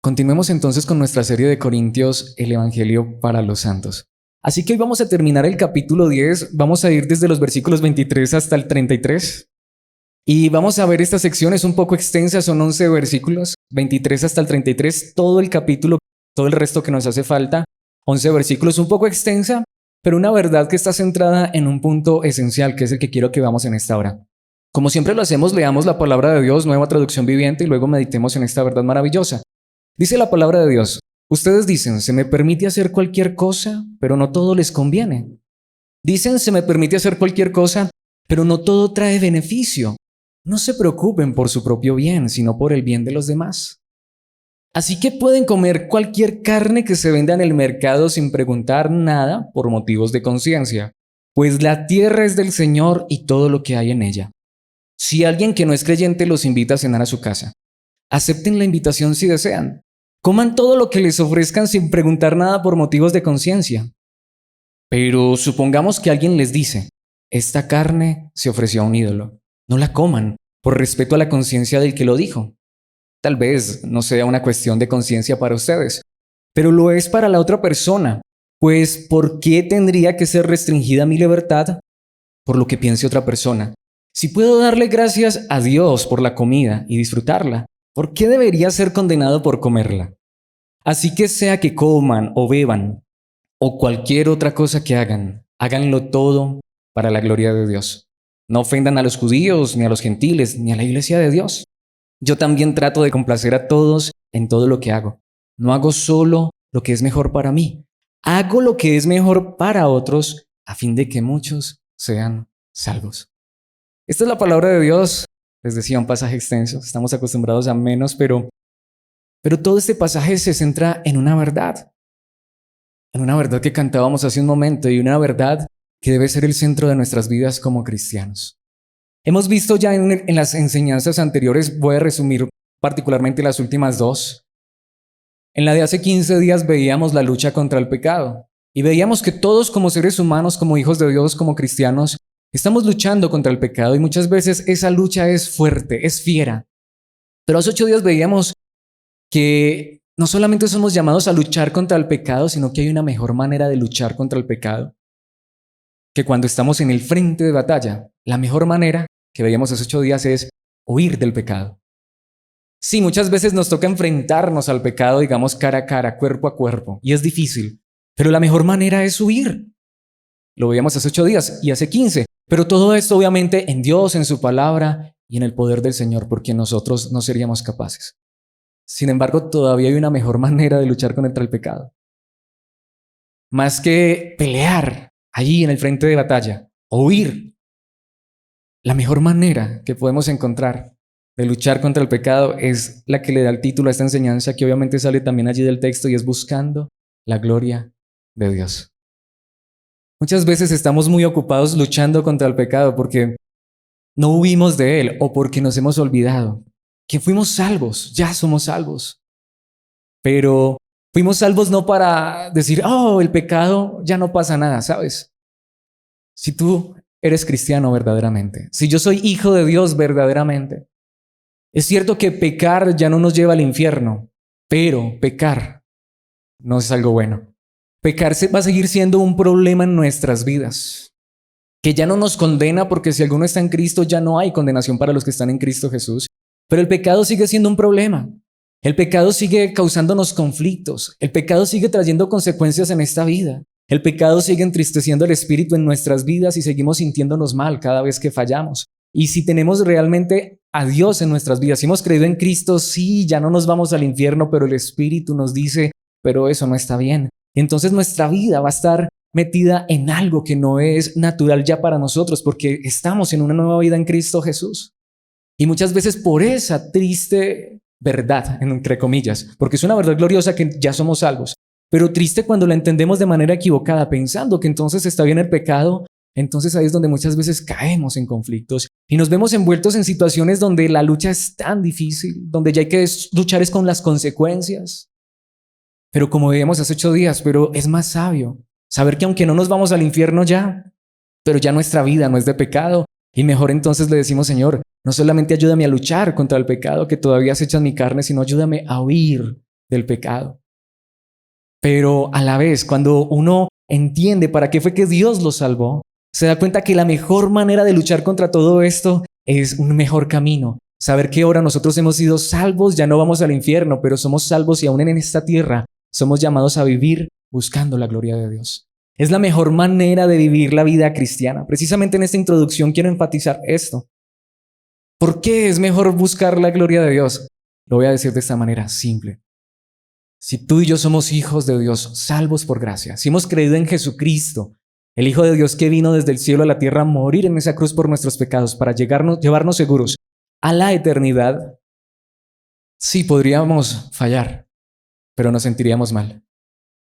Continuemos entonces con nuestra serie de Corintios, el Evangelio para los Santos. Así que hoy vamos a terminar el capítulo 10, vamos a ir desde los versículos 23 hasta el 33. Y vamos a ver esta sección, es un poco extensa, son 11 versículos, 23 hasta el 33, todo el capítulo, todo el resto que nos hace falta, 11 versículos, un poco extensa, pero una verdad que está centrada en un punto esencial, que es el que quiero que veamos en esta hora. Como siempre lo hacemos, leamos la palabra de Dios, Nueva Traducción Viviente, y luego meditemos en esta verdad maravillosa. Dice la palabra de Dios, ustedes dicen, se me permite hacer cualquier cosa, pero no todo les conviene. Dicen, se me permite hacer cualquier cosa, pero no todo trae beneficio. No se preocupen por su propio bien, sino por el bien de los demás. Así que pueden comer cualquier carne que se venda en el mercado sin preguntar nada por motivos de conciencia, pues la tierra es del Señor y todo lo que hay en ella. Si alguien que no es creyente los invita a cenar a su casa, acepten la invitación si desean. Coman todo lo que les ofrezcan sin preguntar nada por motivos de conciencia. Pero supongamos que alguien les dice, esta carne se ofreció a un ídolo. No la coman, por respeto a la conciencia del que lo dijo. Tal vez no sea una cuestión de conciencia para ustedes, pero lo es para la otra persona. Pues, ¿por qué tendría que ser restringida mi libertad? Por lo que piense otra persona. Si puedo darle gracias a Dios por la comida y disfrutarla, ¿por qué debería ser condenado por comerla? Así que sea que coman o beban o cualquier otra cosa que hagan, háganlo todo para la gloria de Dios. No ofendan a los judíos, ni a los gentiles, ni a la iglesia de Dios. Yo también trato de complacer a todos en todo lo que hago. No hago solo lo que es mejor para mí. Hago lo que es mejor para otros a fin de que muchos sean salvos. Esta es la palabra de Dios. Les decía, un pasaje extenso. Estamos acostumbrados a menos, pero todo este pasaje se centra en una verdad. En una verdad que cantábamos hace un momento y una verdad que debe ser el centro de nuestras vidas como cristianos. Hemos visto ya en las enseñanzas anteriores, voy a resumir particularmente las últimas dos. En la de hace 15 días veíamos la lucha contra el pecado y veíamos que todos como seres humanos, como hijos de Dios, como cristianos, estamos luchando contra el pecado y muchas veces esa lucha es fuerte, es fiera. Pero hace 8 días veíamos que no solamente somos llamados a luchar contra el pecado, sino que hay una mejor manera de luchar contra el pecado. Que cuando estamos en el frente de batalla, la mejor manera que veíamos hace 8 días es huir del pecado. Sí, muchas veces nos toca enfrentarnos al pecado, digamos, cara a cara, cuerpo a cuerpo, y es difícil, pero la mejor manera es huir. Lo veíamos hace 8 días y hace 15, pero todo esto obviamente en Dios, en su palabra y en el poder del Señor, porque nosotros no seríamos capaces. Sin embargo, todavía hay una mejor manera de luchar contra el pecado. Más que pelear allí en el frente de batalla, o huir. La mejor manera que podemos encontrar de luchar contra el pecado es la que le da el título a esta enseñanza, que obviamente sale también allí del texto, y es buscando la gloria de Dios. Muchas veces estamos muy ocupados luchando contra el pecado porque no huimos de él o porque nos hemos olvidado que fuimos salvos, ya somos salvos. Pero fuimos salvos no para decir, oh, el pecado ya no pasa nada, ¿sabes? Si tú eres cristiano verdaderamente, si yo soy hijo de Dios verdaderamente, es cierto que pecar ya no nos lleva al infierno, pero pecar no es algo bueno. Pecar va a seguir siendo un problema en nuestras vidas, que ya no nos condena porque si alguno está en Cristo ya no hay condenación para los que están en Cristo Jesús, pero el pecado sigue siendo un problema. El pecado sigue causándonos conflictos, el pecado sigue trayendo consecuencias en esta vida. El pecado sigue entristeciendo el espíritu en nuestras vidas y seguimos sintiéndonos mal cada vez que fallamos. Y si tenemos realmente a Dios en nuestras vidas, si hemos creído en Cristo, sí, ya no nos vamos al infierno, pero el espíritu nos dice, pero eso no está bien. Entonces nuestra vida va a estar metida en algo que no es natural ya para nosotros, porque estamos en una nueva vida en Cristo Jesús. Y muchas veces por esa triste verdad, entre comillas, porque es una verdad gloriosa que ya somos salvos, pero triste cuando la entendemos de manera equivocada, pensando que entonces está bien el pecado, entonces ahí es donde muchas veces caemos en conflictos y nos vemos envueltos en situaciones donde la lucha es tan difícil, donde ya hay que luchar es con las consecuencias. Pero como veíamos hace 8 días, pero es más sabio saber que aunque no nos vamos al infierno ya, pero ya nuestra vida no es de pecado, y mejor entonces le decimos, Señor, no solamente ayúdame a luchar contra el pecado que todavía acecha en mi carne, sino ayúdame a huir del pecado. Pero a la vez, cuando uno entiende para qué fue que Dios lo salvó, se da cuenta que la mejor manera de luchar contra todo esto es un mejor camino. Saber que ahora nosotros hemos sido salvos, ya no vamos al infierno, pero somos salvos y aún en esta tierra somos llamados a vivir buscando la gloria de Dios. Es la mejor manera de vivir la vida cristiana. Precisamente en esta introducción quiero enfatizar esto. ¿Por qué es mejor buscar la gloria de Dios? Lo voy a decir de esta manera simple. Si tú y yo somos hijos de Dios, salvos por gracia, si hemos creído en Jesucristo, el Hijo de Dios que vino desde el cielo a la tierra a morir en esa cruz por nuestros pecados para llevarnos seguros a la eternidad, sí podríamos fallar, pero nos sentiríamos mal.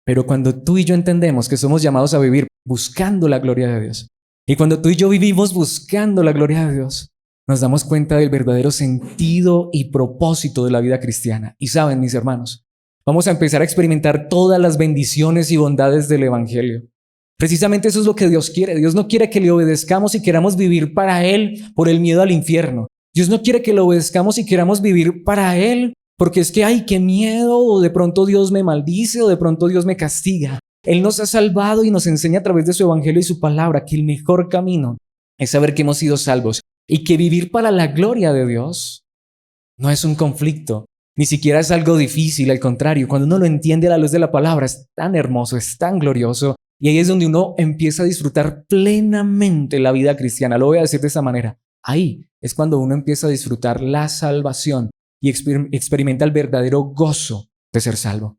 Pero cuando tú y yo entendemos que somos llamados a vivir buscando la gloria de Dios, y cuando tú y yo vivimos buscando la gloria de Dios, nos damos cuenta del verdadero sentido y propósito de la vida cristiana. Y saben, mis hermanos, vamos a empezar a experimentar todas las bendiciones y bondades del Evangelio. Precisamente eso es lo que Dios quiere. Dios no quiere que le obedezcamos y queramos vivir para Él por el miedo al infierno. Dios no quiere que le obedezcamos y queramos vivir para Él porque es que, ay, qué miedo, o de pronto Dios me maldice, o de pronto Dios me castiga. Él nos ha salvado y nos enseña a través de su Evangelio y su palabra que el mejor camino es saber que hemos sido salvos y que vivir para la gloria de Dios no es un conflicto. Ni siquiera es algo difícil, al contrario, cuando uno lo entiende a la luz de la palabra, es tan hermoso, es tan glorioso, y ahí es donde uno empieza a disfrutar plenamente la vida cristiana. Lo voy a decir de esta manera. Ahí es cuando uno empieza a disfrutar la salvación y experimenta el verdadero gozo de ser salvo.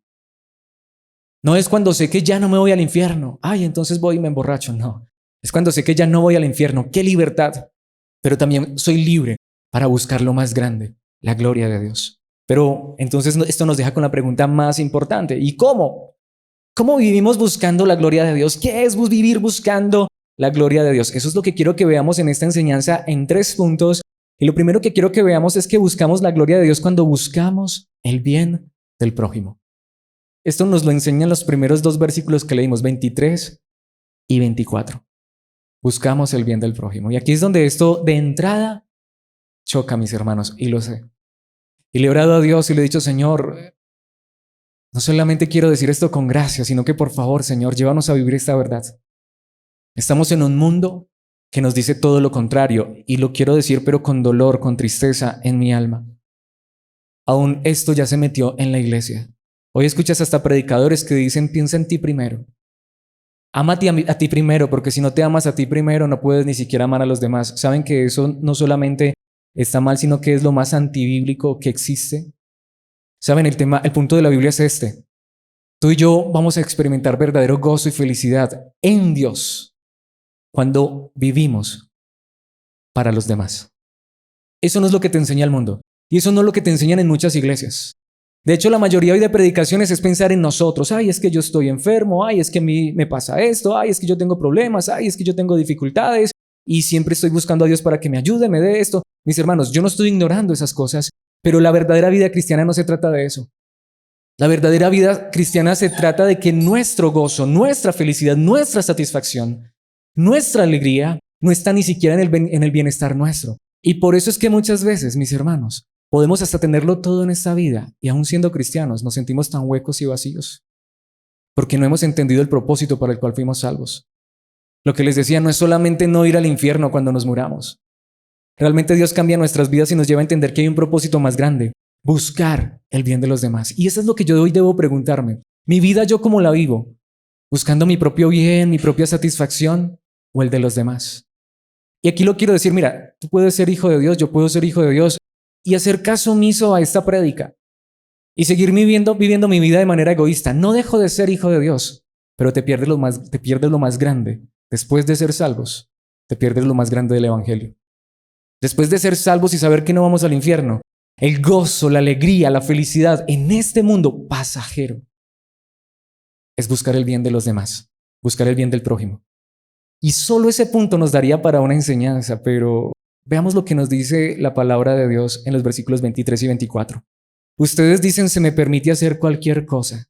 No es cuando sé que ya no me voy al infierno. Ay, entonces voy y me emborracho. No, es cuando sé que ya no voy al infierno. ¡Qué libertad! Pero también soy libre para buscar lo más grande, la gloria de Dios. Pero entonces esto nos deja con la pregunta más importante. ¿Y cómo? ¿Cómo vivimos buscando la gloria de Dios? ¿Qué es vivir buscando la gloria de Dios? Eso es lo que quiero que veamos en esta enseñanza en 3 puntos. Y lo primero que quiero que veamos es que buscamos la gloria de Dios cuando buscamos el bien del prójimo. Esto nos lo enseñan los primeros 2 versículos que leímos, 23 y 24. Buscamos el bien del prójimo. Y aquí es donde esto de entrada choca, mis hermanos, y lo sé. Y le he orado a Dios y le he dicho, Señor, no solamente quiero decir esto con gracia, sino que por favor, Señor, llévanos a vivir esta verdad. Estamos en un mundo que nos dice todo lo contrario, y lo quiero decir, pero con dolor, con tristeza en mi alma. Aún esto ya se metió en la iglesia. Hoy escuchas hasta predicadores que dicen, piensa en ti primero. Ámate a ti primero, porque si no te amas a ti primero, no puedes ni siquiera amar a los demás. ¿Saben que eso no solamente está mal, sino que es lo más antibíblico que existe? ¿Saben? El punto de la Biblia es este. Tú y yo vamos a experimentar verdadero gozo y felicidad en Dios cuando vivimos para los demás. Eso no es lo que te enseña el mundo. Y eso no es lo que te enseñan en muchas iglesias. De hecho, la mayoría hoy de predicaciones es pensar en nosotros. Ay, es que yo estoy enfermo. Ay, es que a mí me pasa esto. Ay, es que yo tengo problemas. Ay, es que yo tengo dificultades. Y siempre estoy buscando a Dios para que me ayude, me dé esto. Mis hermanos, yo no estoy ignorando esas cosas, pero la verdadera vida cristiana no se trata de eso. La verdadera vida cristiana se trata de que nuestro gozo, nuestra felicidad, nuestra satisfacción, nuestra alegría no está ni siquiera en el bienestar nuestro. Y por eso es que muchas veces, mis hermanos, podemos hasta tenerlo todo en esta vida y aún siendo cristianos nos sentimos tan huecos y vacíos porque no hemos entendido el propósito para el cual fuimos salvos. Lo que les decía no es solamente no ir al infierno cuando nos muramos. Realmente Dios cambia nuestras vidas y nos lleva a entender que hay un propósito más grande, buscar el bien de los demás. Y eso es lo que yo hoy debo preguntarme. ¿Mi vida yo cómo la vivo? ¿Buscando mi propio bien, mi propia satisfacción o el de los demás? Y aquí lo quiero decir, mira, tú puedes ser hijo de Dios, yo puedo ser hijo de Dios y hacer caso omiso a esta prédica y seguir viviendo mi vida de manera egoísta. No dejo de ser hijo de Dios, pero te pierdes lo más grande. Después de ser salvos, te pierdes lo más grande del Evangelio. Después de ser salvos y saber que no vamos al infierno, el gozo, la alegría, la felicidad en este mundo pasajero es buscar el bien de los demás, buscar el bien del prójimo. Y solo ese punto nos daría para una enseñanza, pero veamos lo que nos dice la palabra de Dios en los versículos 23 y 24. Ustedes dicen, se me permite hacer cualquier cosa.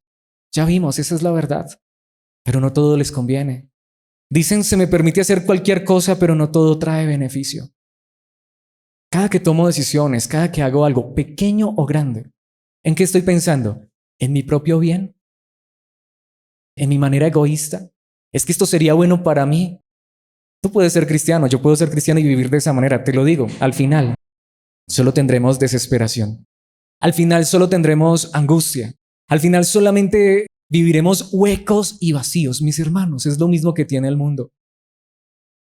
Ya vimos, esa es la verdad, pero no todo les conviene. Dicen, se me permite hacer cualquier cosa, pero no todo trae beneficio. Cada que tomo decisiones, cada que hago algo, pequeño o grande, ¿en qué estoy pensando? ¿En mi propio bien? ¿En mi manera egoísta? ¿Es que esto sería bueno para mí? Tú puedes ser cristiano, yo puedo ser cristiano y vivir de esa manera, te lo digo. Al final, solo tendremos desesperación. Al final solo tendremos angustia. Al final solamente viviremos huecos y vacíos. Mis hermanos, es lo mismo que tiene el mundo.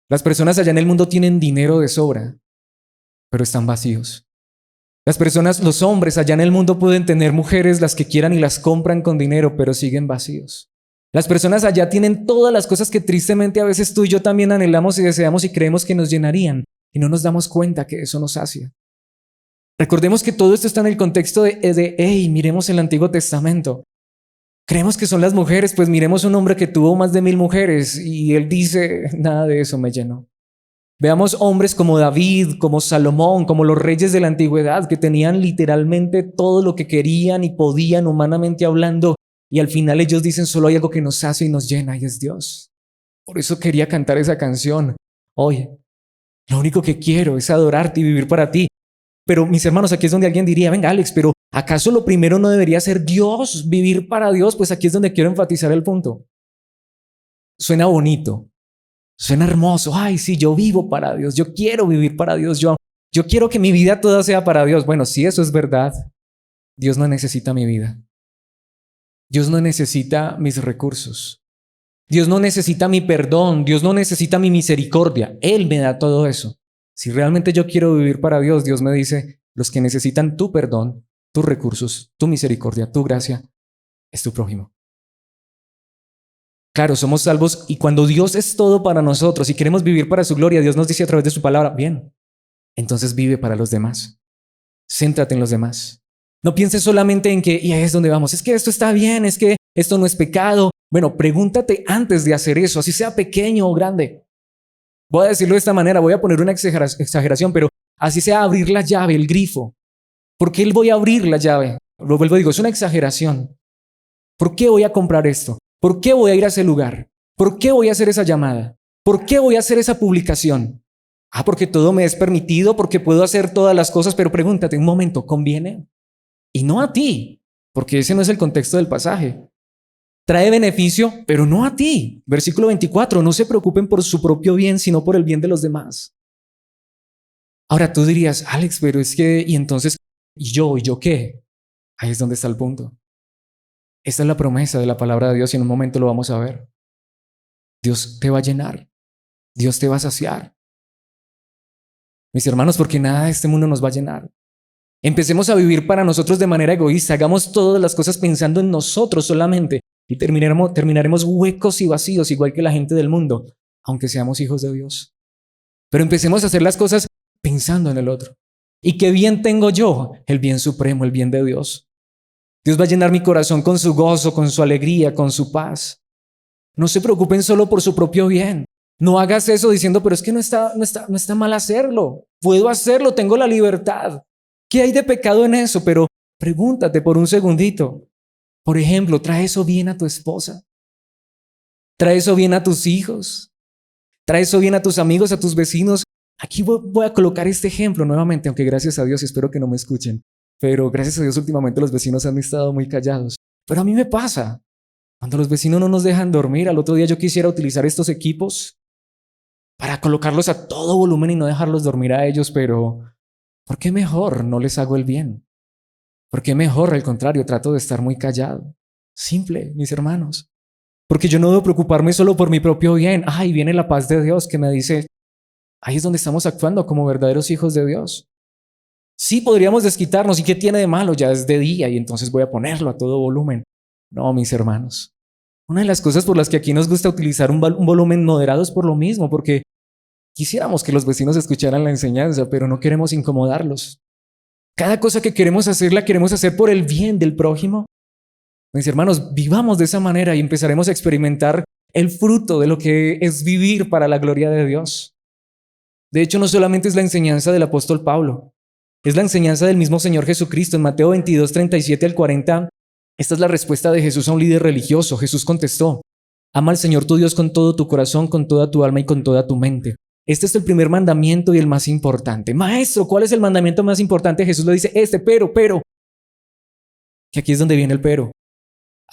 Las personas allá en el mundo tienen dinero de sobra, pero están vacíos. Las personas, los hombres allá en el mundo pueden tener mujeres las que quieran y las compran con dinero, pero siguen vacíos. Las personas allá tienen todas las cosas que tristemente a veces tú y yo también anhelamos y deseamos y creemos que nos llenarían, y no nos damos cuenta que eso nos sacia. Recordemos que todo esto está en el contexto hey, miremos el Antiguo Testamento. Creemos que son las mujeres, pues miremos un hombre que tuvo más de 1000 mujeres y él dice, nada de eso me llenó. Veamos hombres como David, como Salomón, como los reyes de la antigüedad, que tenían literalmente todo lo que querían y podían humanamente hablando, y al final ellos dicen, solo hay algo que nos hace y nos llena, y es Dios. Por eso quería cantar esa canción. Oye, lo único que quiero es adorarte y vivir para ti. Pero mis hermanos, aquí es donde alguien diría, venga Alex, pero ¿acaso lo primero no debería ser Dios, vivir para Dios? Pues aquí es donde quiero enfatizar el punto. Suena bonito, suena hermoso. Ay, sí, yo vivo para Dios, yo quiero vivir para Dios, yo quiero que mi vida toda sea para Dios. Bueno, si eso es verdad, Dios no necesita mi vida. Dios no necesita mis recursos. Dios no necesita mi perdón, Dios no necesita mi misericordia. Él me da todo eso. Si realmente yo quiero vivir para Dios, Dios me dice, los que necesitan tu perdón, tus recursos, tu misericordia, tu gracia, es tu prójimo. Claro, somos salvos y cuando Dios es todo para nosotros y queremos vivir para su gloria, Dios nos dice a través de su palabra, bien, entonces vive para los demás. Céntrate en los demás. No pienses solamente en que, y ahí es donde vamos, es que esto está bien, es que esto no es pecado. Bueno, pregúntate antes de hacer eso, así sea pequeño o grande. Voy a decirlo de esta manera, voy a poner una exageración, pero así sea abrir la llave, el grifo. ¿Por qué voy a abrir la llave? Lo vuelvo a digo, es una exageración. ¿Por qué voy a comprar esto? ¿Por qué voy a ir a ese lugar? ¿Por qué voy a hacer esa llamada? ¿Por qué voy a hacer esa publicación? Porque todo me es permitido, porque puedo hacer todas las cosas, pero pregúntate un momento, ¿conviene? Y no a ti, porque ese no es el contexto del pasaje. Trae beneficio, pero no a ti. Versículo 24, no se preocupen por su propio bien, sino por el bien de los demás. Ahora tú dirías, Alex, pero es que, y entonces, ¿y yo qué? Ahí es donde está el punto. Esta es la promesa de la palabra de Dios y en un momento lo vamos a ver. Dios te va a llenar, Dios te va a saciar. Mis hermanos, porque nada de este mundo nos va a llenar. Empecemos a vivir para nosotros de manera egoísta, hagamos todas las cosas pensando en nosotros solamente y terminaremos huecos y vacíos igual que la gente del mundo, aunque seamos hijos de Dios. Pero empecemos a hacer las cosas pensando en el otro. ¿Y qué bien tengo yo? El bien supremo, el bien de Dios. Dios va a llenar mi corazón con su gozo, con su alegría, con su paz. No se preocupen solo por su propio bien. No hagas eso diciendo, pero es que no está mal hacerlo. Puedo hacerlo, tengo la libertad. ¿Qué hay de pecado en eso? Pero pregúntate por un segundito. Por ejemplo, ¿trae eso bien a tu esposa? ¿Trae eso bien a tus hijos? ¿Trae eso bien a tus amigos, a tus vecinos? Aquí voy a colocar este ejemplo nuevamente, aunque gracias a Dios, espero que no me escuchen, pero gracias a Dios últimamente los vecinos han estado muy callados. Pero a mí me pasa, cuando los vecinos no nos dejan dormir, al otro día yo quisiera utilizar estos equipos para colocarlos a todo volumen y no dejarlos dormir a ellos, pero ¿por qué mejor no les hago el bien? ¿Por qué mejor, al contrario, trato de estar muy callado? Simple, mis hermanos. Porque yo no debo preocuparme solo por mi propio bien. Ay, viene la paz de Dios que me dice, ahí es donde estamos actuando como verdaderos hijos de Dios. Sí, podríamos desquitarnos. ¿Y qué tiene de malo? Ya es de día y entonces voy a ponerlo a todo volumen. No, mis hermanos. Una de las cosas por las que aquí nos gusta utilizar un volumen moderado es por lo mismo, porque quisiéramos que los vecinos escucharan la enseñanza, pero no queremos incomodarlos. Cada cosa que queremos hacer, la queremos hacer por el bien del prójimo. Mis hermanos, vivamos de esa manera y empezaremos a experimentar el fruto de lo que es vivir para la gloria de Dios. De hecho, no solamente es la enseñanza del apóstol Pablo, es la enseñanza del mismo Señor Jesucristo. En Mateo 22, 37 al 40, esta es la respuesta de Jesús a un líder religioso. Jesús contestó, ama al Señor tu Dios con todo tu corazón, con toda tu alma y con toda tu mente. Este es el primer mandamiento y el más importante. Maestro, ¿cuál es el mandamiento más importante? Jesús le dice, pero, que aquí es donde viene el pero.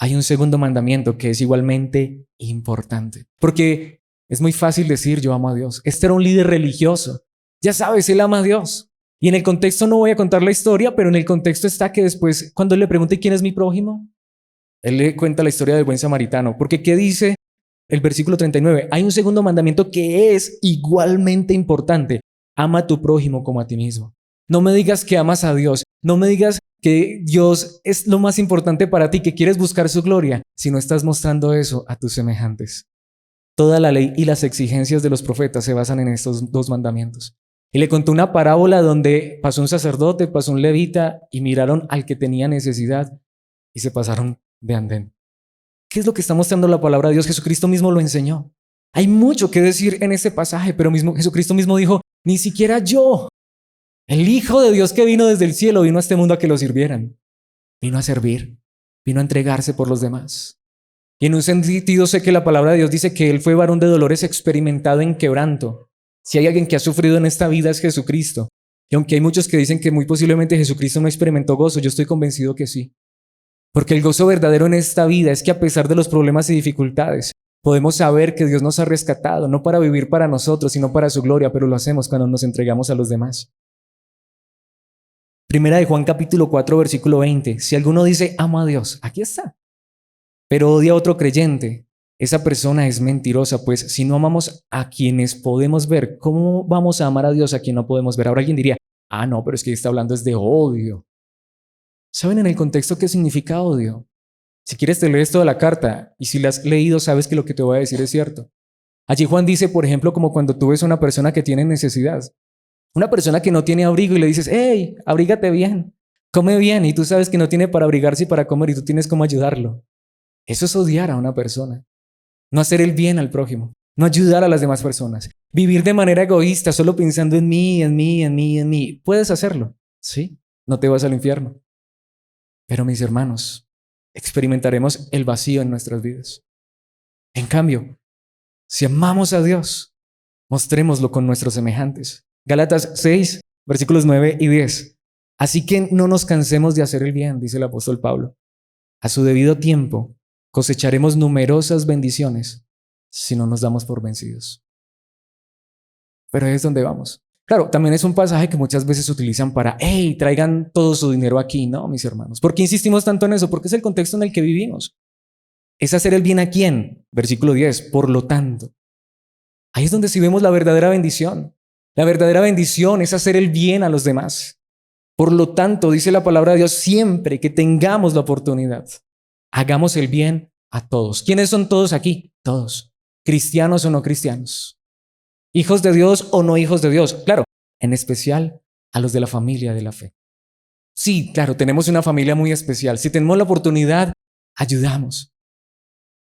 hay un segundo mandamiento que es igualmente importante. Porque es muy fácil decir yo amo a Dios. Este era un líder religioso. Ya sabes, él ama a Dios. Y en el contexto no voy a contar la historia, pero en el contexto está que después, cuando le pregunte quién es mi prójimo, él le cuenta la historia del buen samaritano. Porque ¿qué dice el versículo 39? Hay un segundo mandamiento que es igualmente importante. Ama a tu prójimo como a ti mismo. No me digas que amas a Dios. No me digas que Dios es lo más importante para ti, que quieres buscar su gloria, si no estás mostrando eso a tus semejantes. Toda la ley y las exigencias de los profetas se basan en estos dos mandamientos. Y le contó una parábola donde pasó un sacerdote, pasó un levita y miraron al que tenía necesidad y se pasaron de andén. ¿Qué es lo que está mostrando la palabra de Dios? Jesucristo mismo lo enseñó. Hay mucho que decir en este pasaje, pero Jesucristo mismo dijo, ni siquiera yo, el Hijo de Dios que vino desde el cielo, vino a este mundo a que lo sirvieran. Vino a servir, vino a entregarse por los demás. Y en un sentido sé que la palabra de Dios dice que Él fue varón de dolores, experimentado en quebranto. Si hay alguien que ha sufrido en esta vida es Jesucristo. Y aunque hay muchos que dicen que muy posiblemente Jesucristo no experimentó gozo, yo estoy convencido que sí. Porque el gozo verdadero en esta vida es que a pesar de los problemas y dificultades, podemos saber que Dios nos ha rescatado, no para vivir para nosotros, sino para su gloria, pero lo hacemos cuando nos entregamos a los demás. Primera de Juan capítulo 4, versículo 20. Si alguno dice, amo a Dios, aquí está, pero odia a otro creyente, esa persona es mentirosa, pues si no amamos a quienes podemos ver, ¿cómo vamos a amar a Dios a quien no podemos ver? Ahora alguien diría, no, pero es que está hablando es de odio. ¿Saben en el contexto qué significa odio? Si quieres te lees toda la carta y si la has leído sabes que lo que te voy a decir es cierto. Allí Juan dice, por ejemplo, como cuando tú ves a una persona que tiene necesidad, una persona que no tiene abrigo y le dices, hey, abrígate bien, come bien, y tú sabes que no tiene para abrigarse y para comer y tú tienes cómo ayudarlo. Eso es odiar a una persona. No hacer el bien al prójimo, no ayudar a las demás personas. Vivir de manera egoísta, solo pensando en mí, en mí, en mí, en mí. Puedes hacerlo, sí, no te vas al infierno. Pero mis hermanos, experimentaremos el vacío en nuestras vidas. En cambio, si amamos a Dios, mostrémoslo con nuestros semejantes. Gálatas 6, versículos 9 y 10. Así que no nos cansemos de hacer el bien, dice el apóstol Pablo. A su debido tiempo cosecharemos numerosas bendiciones si no nos damos por vencidos. Pero ahí es donde vamos. Claro, también es un pasaje que muchas veces utilizan para, hey, traigan todo su dinero aquí. No, mis hermanos. ¿Por qué insistimos tanto en eso? Porque es el contexto en el que vivimos. ¿Es hacer el bien a quién? Versículo 10. Por lo tanto. Ahí es donde sí vemos la verdadera bendición. La verdadera bendición es hacer el bien a los demás. Por lo tanto, dice la palabra de Dios, siempre que tengamos la oportunidad, hagamos el bien a todos. ¿Quiénes son todos aquí? Todos. ¿Cristianos o no cristianos? ¿Hijos de Dios o no hijos de Dios? Claro, en especial a los de la familia de la fe. Sí, claro, tenemos una familia muy especial. Si tenemos la oportunidad, ayudamos.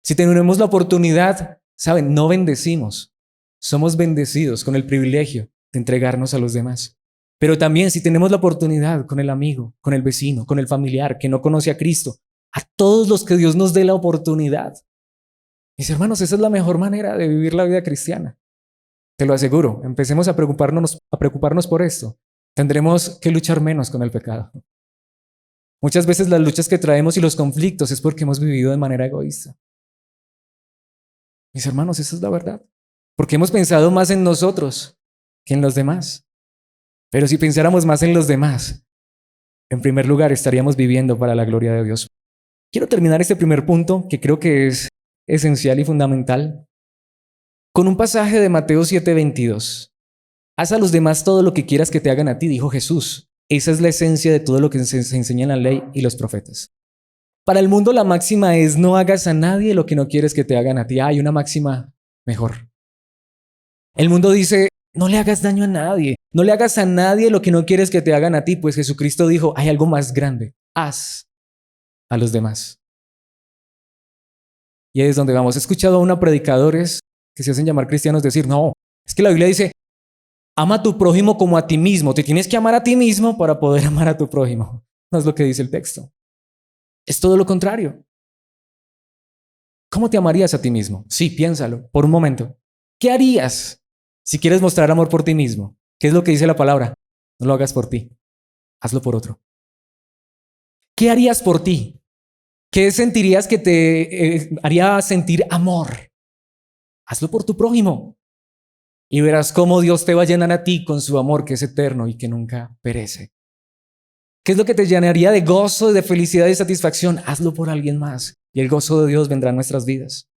Si tenemos la oportunidad, ¿saben? No bendecimos. Somos bendecidos con el privilegio de entregarnos a los demás. Pero también si tenemos la oportunidad con el amigo, con el vecino, con el familiar que no conoce a Cristo, a todos los que Dios nos dé la oportunidad. Mis hermanos, esa es la mejor manera de vivir la vida cristiana. Te lo aseguro, empecemos a preocuparnos por esto. Tendremos que luchar menos con el pecado. Muchas veces las luchas que traemos y los conflictos es porque hemos vivido de manera egoísta. Mis hermanos, esa es la verdad. Porque hemos pensado más en nosotros que en los demás. Pero si pensáramos más en los demás, en primer lugar estaríamos viviendo para la gloria de Dios. Quiero terminar este primer punto, que creo que es esencial y fundamental, con un pasaje de Mateo 7:22. Haz a los demás todo lo que quieras que te hagan a ti, dijo Jesús. Esa es la esencia de todo lo que se enseña en la ley y los profetas. Para el mundo la máxima es no hagas a nadie lo que no quieres que te hagan a ti. Hay una máxima mejor. El mundo dice, no le hagas daño a nadie. No le hagas a nadie lo que no quieres que te hagan a ti. Pues Jesucristo dijo, hay algo más grande. Haz a los demás. Y ahí es donde vamos. He escuchado a unos predicadores que se hacen llamar cristianos decir, no, es que la Biblia dice, ama a tu prójimo como a ti mismo. Te tienes que amar a ti mismo para poder amar a tu prójimo. No es lo que dice el texto. Es todo lo contrario. ¿Cómo te amarías a ti mismo? Sí, piénsalo por un momento. ¿Qué harías si quieres mostrar amor por ti mismo? ¿Qué es lo que dice la palabra? No lo hagas por ti, hazlo por otro. ¿Qué harías por ti? ¿Qué sentirías que te haría sentir amor? Hazlo por tu prójimo y verás cómo Dios te va a llenar a ti con su amor que es eterno y que nunca perece. ¿Qué es lo que te llenaría de gozo, de felicidad y satisfacción? Hazlo por alguien más y el gozo de Dios vendrá a nuestras vidas.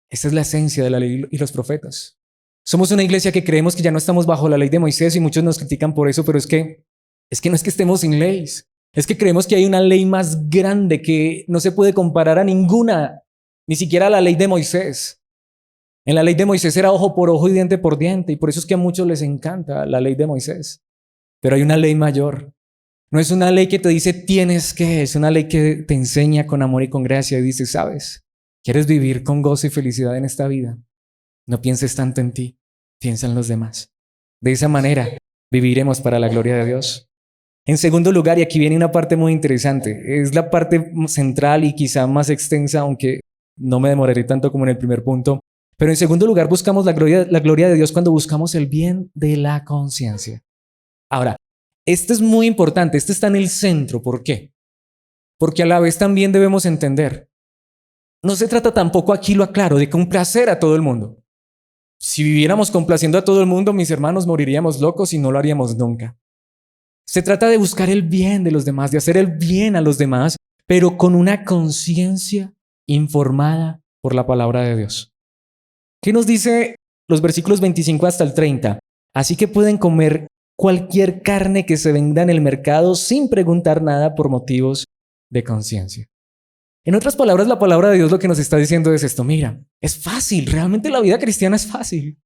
Esta es la esencia de la ley y los profetas. Somos una iglesia que creemos que ya no estamos bajo la ley de Moisés y muchos nos critican por eso, pero es que no es que estemos sin leyes. Es que creemos que hay una ley más grande que no se puede comparar a ninguna, ni siquiera a la ley de Moisés. En la ley de Moisés era ojo por ojo y diente por diente, y por eso es que a muchos les encanta la ley de Moisés. Pero hay una ley mayor. No es una ley que te dice tienes que, es una ley que te enseña con amor y con gracia y dice, ¿sabes? ¿Quieres vivir con gozo y felicidad en esta vida? No pienses tanto en ti, piensa en los demás. De esa manera viviremos para la gloria de Dios. En segundo lugar, y aquí viene una parte muy interesante, es la parte central y quizá más extensa, aunque no me demoraré tanto como en el primer punto, pero en segundo lugar buscamos la gloria de Dios cuando buscamos el bien de la conciencia. Ahora, esto es muy importante, esto está en el centro. ¿Por qué? Porque a la vez también debemos entender, no se trata tampoco, aquí lo aclaro, de complacer a todo el mundo. Si viviéramos complaciendo a todo el mundo, mis hermanos, moriríamos locos y no lo haríamos nunca. Se trata de buscar el bien de los demás, de hacer el bien a los demás, pero con una conciencia informada por la palabra de Dios. ¿Qué nos dice los versículos 25 hasta el 30? Así que pueden comer cualquier carne que se venda en el mercado sin preguntar nada por motivos de conciencia. En otras palabras, la palabra de Dios lo que nos está diciendo es esto: mira, es fácil, realmente la vida cristiana es fácil.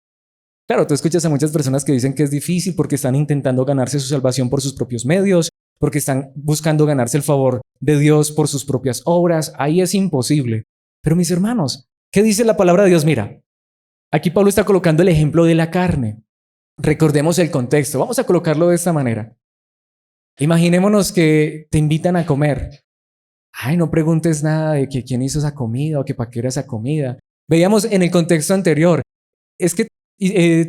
Claro, tú escuchas a muchas personas que dicen que es difícil porque están intentando ganarse su salvación por sus propios medios, porque están buscando ganarse el favor de Dios por sus propias obras. Ahí es imposible. Pero mis hermanos, ¿qué dice la palabra de Dios? Mira, aquí Pablo está colocando el ejemplo de la carne. Recordemos el contexto. Vamos a colocarlo de esta manera. Imaginémonos que te invitan a comer. Ay, no preguntes nada de que quién hizo esa comida o que para qué era esa comida. Veíamos en el contexto anterior, es que le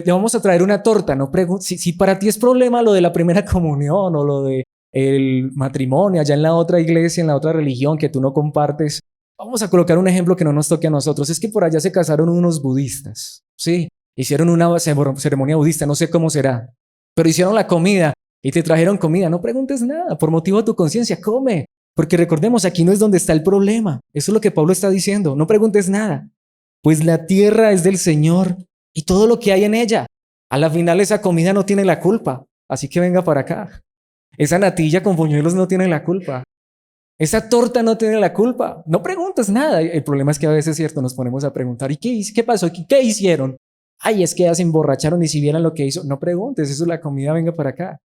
vamos a traer una torta. No si para ti es problema lo de la primera comunión o lo de el matrimonio allá en la otra iglesia, en la otra religión que tú no compartes, vamos a colocar un ejemplo que no nos toque a nosotros. Es que por allá se casaron unos budistas, sí, hicieron una ceremonia budista, no sé cómo será, pero hicieron la comida y te trajeron comida. No preguntes nada, por motivo de tu conciencia, come. Porque recordemos, aquí no es donde está el problema. Eso es lo que Pablo está diciendo. No preguntes nada, pues la tierra es del Señor y todo lo que hay en ella. A la final esa comida no tiene la culpa, así que venga para acá. Esa natilla con buñuelos no tiene la culpa. Esa torta no tiene la culpa. No preguntes nada. El problema es que a veces es cierto, nos ponemos a preguntar, ¿y qué pasó? ¿Qué hicieron? Ay, es que ya se emborracharon y si vieran lo que hizo. No preguntes, eso es la comida, venga para acá.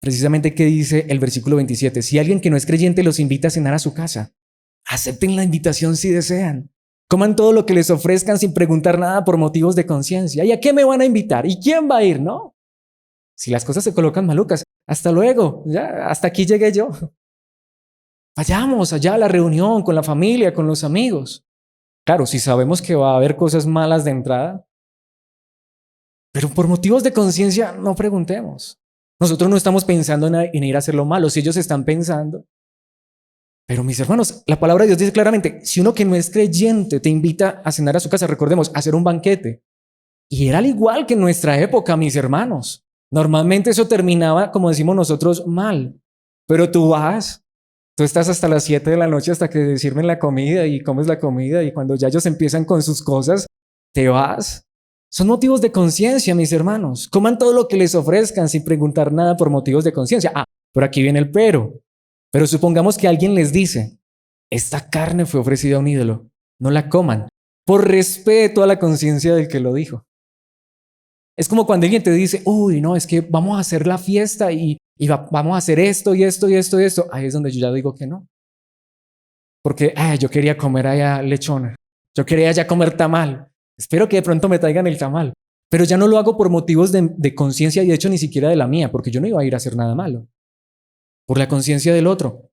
Precisamente, ¿qué dice el versículo 27? Si alguien que no es creyente los invita a cenar a su casa, acepten la invitación si desean. Coman todo lo que les ofrezcan sin preguntar nada por motivos de conciencia. ¿Y a qué me van a invitar? ¿Y quién va a ir? No. Si las cosas se colocan malucas, hasta luego, ya, hasta aquí llegué yo. Vayamos allá a la reunión con la familia, con los amigos. Claro, si sabemos que va a haber cosas malas de entrada, pero por motivos de conciencia no preguntemos. Nosotros no estamos pensando en ir a hacer lo malo, si ellos están pensando. Pero mis hermanos, la palabra de Dios dice claramente, si uno que no es creyente te invita a cenar a su casa, recordemos, a hacer un banquete. Y era al igual que en nuestra época, mis hermanos. Normalmente eso terminaba, como decimos nosotros, mal. Pero tú estás hasta las 7 de la noche hasta que sirven la comida y comes la comida y cuando ya ellos empiezan con sus cosas, te vas. Son motivos de conciencia, mis hermanos. Coman todo lo que les ofrezcan sin preguntar nada por motivos de conciencia. Por aquí viene el pero. Pero supongamos que alguien les dice, esta carne fue ofrecida a un ídolo, no la coman, por respeto a la conciencia del que lo dijo. Es como cuando alguien te dice, uy, no, es que vamos a hacer la fiesta y vamos a hacer esto y esto y esto y esto. Ahí es donde yo ya digo que no. Porque yo quería comer allá lechona, yo quería ya comer tamal. Espero que de pronto me traigan el tamal. Pero ya no lo hago por motivos de conciencia y de hecho ni siquiera de la mía, porque yo no iba a ir a hacer nada malo. Por la conciencia del otro.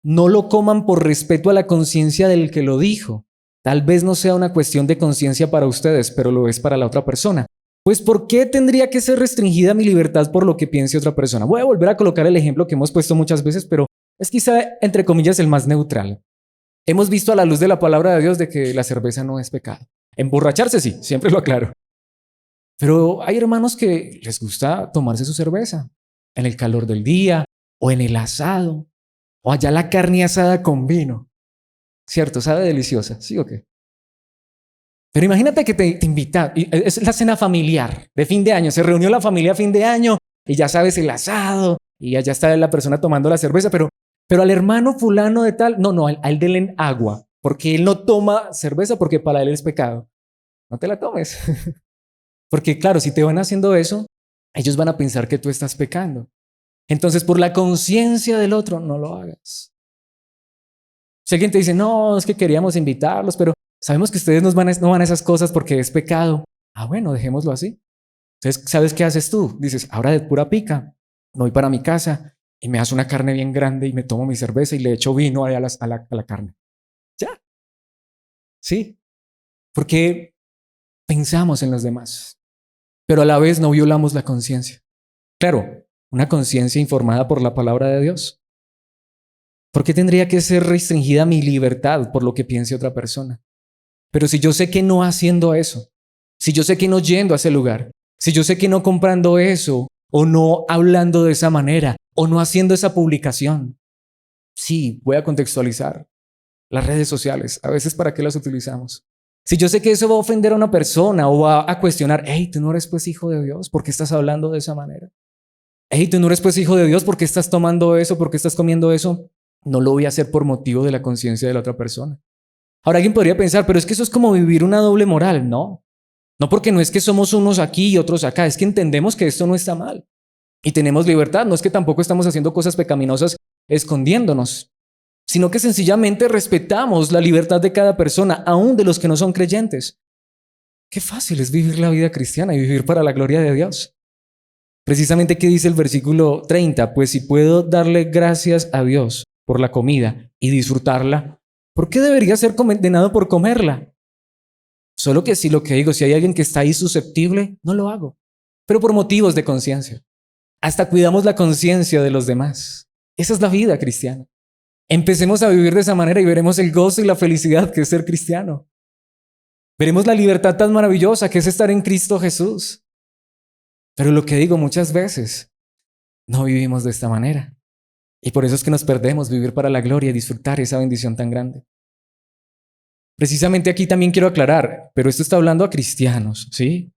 No lo coman por respeto a la conciencia del que lo dijo. Tal vez no sea una cuestión de conciencia para ustedes, pero lo es para la otra persona. Pues ¿por qué tendría que ser restringida mi libertad por lo que piense otra persona? Voy a volver a colocar el ejemplo que hemos puesto muchas veces, pero es quizá, entre comillas, el más neutral. Hemos visto a la luz de la palabra de Dios de que la cerveza no es pecado. Emborracharse sí, siempre lo aclaro. Pero hay hermanos que les gusta tomarse su cerveza en el calor del día o en el asado o allá la carne asada con vino. ¿Cierto? Sabe deliciosa, ¿sí o qué? Pero imagínate que te invita, es la cena familiar de fin de año, se reunió la familia a fin de año y ya sabes el asado y allá está la persona tomando la cerveza, pero al hermano fulano de tal, no, a él denle agua, porque él no toma cerveza porque para él es pecado. No te la tomes. Porque claro, si te van haciendo eso, ellos van a pensar que tú estás pecando. Entonces, por la conciencia del otro, no lo hagas. Si alguien te dice, no, es que queríamos invitarlos, pero sabemos que ustedes no van a esas cosas porque es pecado. Ah, bueno, dejémoslo así. Entonces, ¿sabes qué haces tú? Dices, ahora de pura pica, me voy para mi casa y me hace una carne bien grande y me tomo mi cerveza y le echo vino ahí a la carne. Ya, sí, porque pensamos en los demás, pero a la vez no violamos la conciencia. Claro, una conciencia informada por la palabra de Dios. ¿Por qué tendría que ser restringida mi libertad por lo que piense otra persona? Pero si yo sé que no haciendo eso, si yo sé que no yendo a ese lugar, si yo sé que no comprando eso, o no hablando de esa manera, o no haciendo esa publicación, sí, voy a contextualizar las redes sociales. A veces, ¿para qué las utilizamos? Si yo sé que eso va a ofender a una persona o va a cuestionar, hey, tú no eres pues hijo de Dios, ¿por qué estás hablando de esa manera? Hey, tú no eres pues hijo de Dios, ¿por qué estás tomando eso? ¿Por qué estás comiendo eso? No lo voy a hacer por motivo de la conciencia de la otra persona. Ahora alguien podría pensar, pero es que eso es como vivir una doble moral. No, no, porque no es que somos unos aquí y otros acá, es que entendemos que esto no está mal y tenemos libertad. No es que tampoco estamos haciendo cosas pecaminosas escondiéndonos, sino que sencillamente respetamos la libertad de cada persona, aún de los que no son creyentes. Qué fácil es vivir la vida cristiana y vivir para la gloria de Dios. Precisamente, ¿qué dice el versículo 30? Pues si puedo darle gracias a Dios por la comida y disfrutarla, ¿por qué debería ser condenado por comerla? Solo que si lo que digo, si hay alguien que está ahí susceptible, no lo hago, pero por motivos de conciencia. Hasta cuidamos la conciencia de los demás. Esa es la vida cristiana. Empecemos a vivir de esa manera y veremos el gozo y la felicidad que es ser cristiano. Veremos la libertad tan maravillosa que es estar en Cristo Jesús. Pero lo que digo muchas veces, no vivimos de esta manera. Y por eso es que nos perdemos vivir para la gloria y disfrutar esa bendición tan grande. Precisamente aquí también quiero aclarar, pero esto está hablando a cristianos, ¿sí?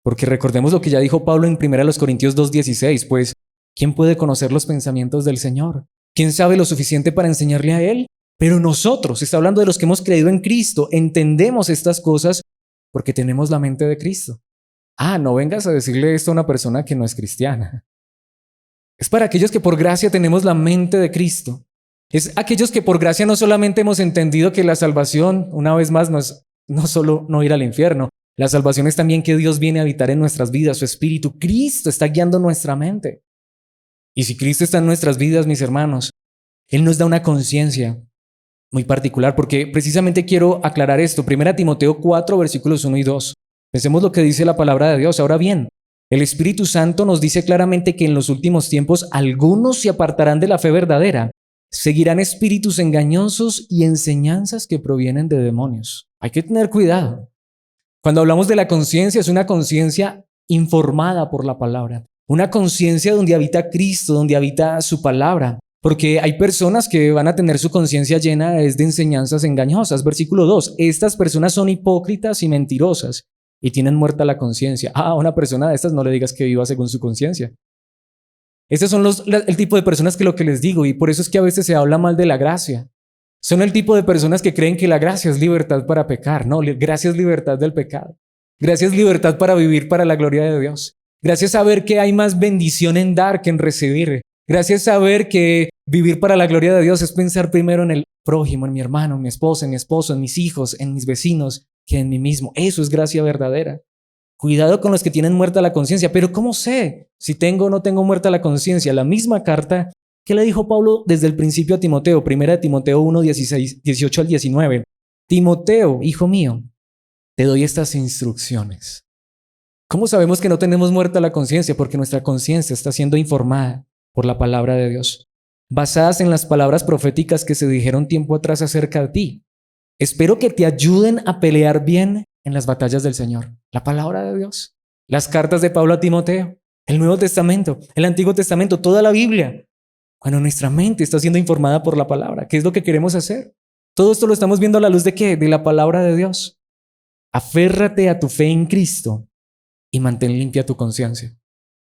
Porque recordemos lo que ya dijo Pablo en 1 Corintios 2:16, pues, ¿quién puede conocer los pensamientos del Señor? ¿Quién sabe lo suficiente para enseñarle a Él? Pero nosotros, está hablando de los que hemos creído en Cristo, entendemos estas cosas porque tenemos la mente de Cristo. Ah, no vengas a decirle esto a una persona que no es cristiana. Es para aquellos que por gracia tenemos la mente de Cristo. Es aquellos que por gracia no solamente hemos entendido que la salvación, una vez más, no solo no ir al infierno. La salvación es también que Dios viene a habitar en nuestras vidas, su Espíritu. Cristo está guiando nuestra mente. Y si Cristo está en nuestras vidas, mis hermanos, Él nos da una conciencia muy particular, porque precisamente quiero aclarar esto. 1 Timoteo 4, versículos 1 y 2. Pensemos lo que dice la palabra de Dios. Ahora bien, el Espíritu Santo nos dice claramente que en los últimos tiempos algunos se apartarán de la fe verdadera, seguirán espíritus engañosos y enseñanzas que provienen de demonios. Hay que tener cuidado. Cuando hablamos de la conciencia, es una conciencia informada por la palabra, una conciencia donde habita Cristo, donde habita su palabra, porque hay personas que van a tener su conciencia llena de enseñanzas engañosas. Versículo 2, estas personas son hipócritas y mentirosas y tienen muerta la conciencia. A una persona de estas no le digas que viva según su conciencia. Estos son el tipo de personas que lo que les digo, y por eso es que a veces se habla mal de la gracia. Son el tipo de personas que creen que la gracia es libertad para pecar. No, gracia es libertad del pecado. Gracia es libertad para vivir para la gloria de Dios. Gracia es saber que hay más bendición en dar que en recibir. Gracia es saber que vivir para la gloria de Dios es pensar primero en el prójimo, en mi hermano, en mi esposa, en mi esposo, en mis hijos, en mis vecinos, que en mí mismo. Eso es gracia verdadera. Cuidado con los que tienen muerta la conciencia. Pero ¿cómo sé si tengo o no tengo muerta la conciencia? La misma carta que le dijo Pablo desde el principio a Timoteo, 1 Timoteo 1, 18 al 19. Timoteo, hijo mío, te doy estas instrucciones. ¿Cómo sabemos que no tenemos muerta la conciencia? Porque nuestra conciencia está siendo informada por la palabra de Dios. basadas en las palabras proféticas que se dijeron tiempo atrás acerca de ti. Espero que te ayuden a pelear bien en las batallas del Señor. La palabra de Dios, las cartas de Pablo a Timoteo, el Nuevo Testamento, el Antiguo Testamento, toda la Biblia. Cuando nuestra mente está siendo informada por la palabra, ¿qué es lo que queremos hacer? Todo esto lo estamos viendo a la luz de ¿qué? De la palabra de Dios. Aférrate a tu fe en Cristo y mantén limpia tu conciencia.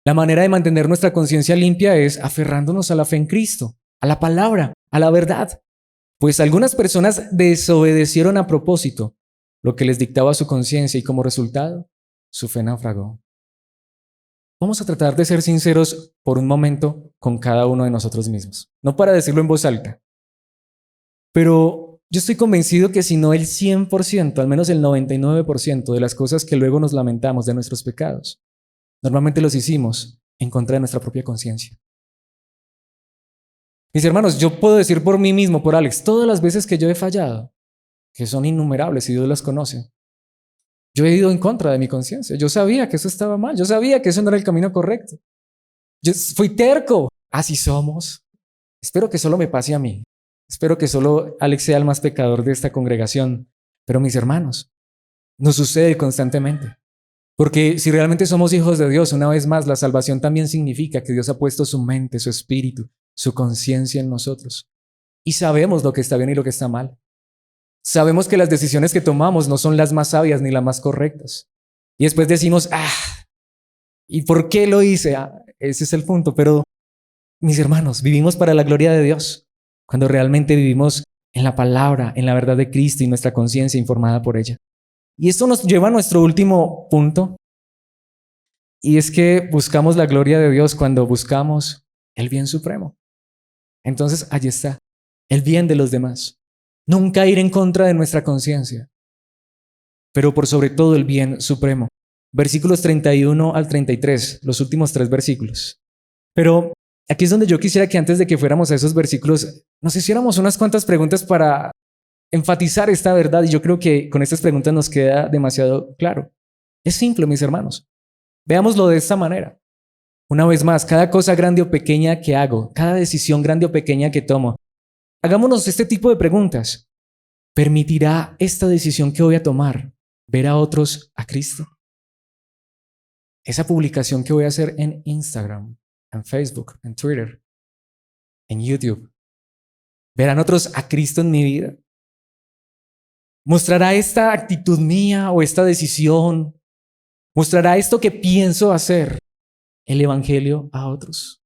La manera de mantener nuestra conciencia limpia es aferrándonos a la fe en Cristo, a la palabra, a la verdad. Pues algunas personas desobedecieron a propósito lo que les dictaba su conciencia y como resultado, su fe naufragó. Vamos a tratar de ser sinceros por un momento con cada uno de nosotros mismos. No para decirlo en voz alta, pero yo estoy convencido que si no el 100%, al menos el 99% de las cosas que luego nos lamentamos de nuestros pecados, normalmente los hicimos en contra de nuestra propia conciencia. Mis hermanos, yo puedo decir por mí mismo, por Alex, todas las veces que yo he fallado, que son innumerables y Dios las conoce, yo he ido en contra de mi conciencia. Yo sabía que eso estaba mal, yo sabía que eso no era el camino correcto. Yo fui terco, así somos. Espero que solo me pase a mí. Espero que solo Alex sea el más pecador de esta congregación. Pero mis hermanos, nos sucede constantemente. Porque si realmente somos hijos de Dios, una vez más, la salvación también significa que Dios ha puesto su mente, su espíritu, su conciencia en nosotros. Y sabemos lo que está bien y lo que está mal. Sabemos que las decisiones que tomamos no son las más sabias ni las más correctas. Y después decimos, ¿y por qué lo hice? Ese es el punto. Pero, mis hermanos, vivimos para la gloria de Dios cuando realmente vivimos en la palabra, en la verdad de Cristo y nuestra conciencia informada por ella. Y esto nos lleva a nuestro último punto. Y es que buscamos la gloria de Dios cuando buscamos el bien supremo. Entonces, allí está, el bien de los demás. Nunca ir en contra de nuestra conciencia, pero por sobre todo el bien supremo. Versículos 31 al 33, los últimos 3 versículos. Pero aquí es donde yo quisiera que antes de que fuéramos a esos versículos, nos hiciéramos unas cuantas preguntas para enfatizar esta verdad. Y yo creo que con estas preguntas nos queda demasiado claro. Es simple, mis hermanos. Veámoslo de esta manera. Una vez más, cada cosa grande o pequeña que hago, cada decisión grande o pequeña que tomo, hagámonos este tipo de preguntas. ¿Permitirá esta decisión que voy a tomar ver a otros a Cristo? Esa publicación que voy a hacer en Instagram, en Facebook, en Twitter, en YouTube, ¿verán otros a Cristo en mi vida? ¿Mostrará esta actitud mía o esta decisión? ¿Mostrará esto que pienso hacer el Evangelio a otros?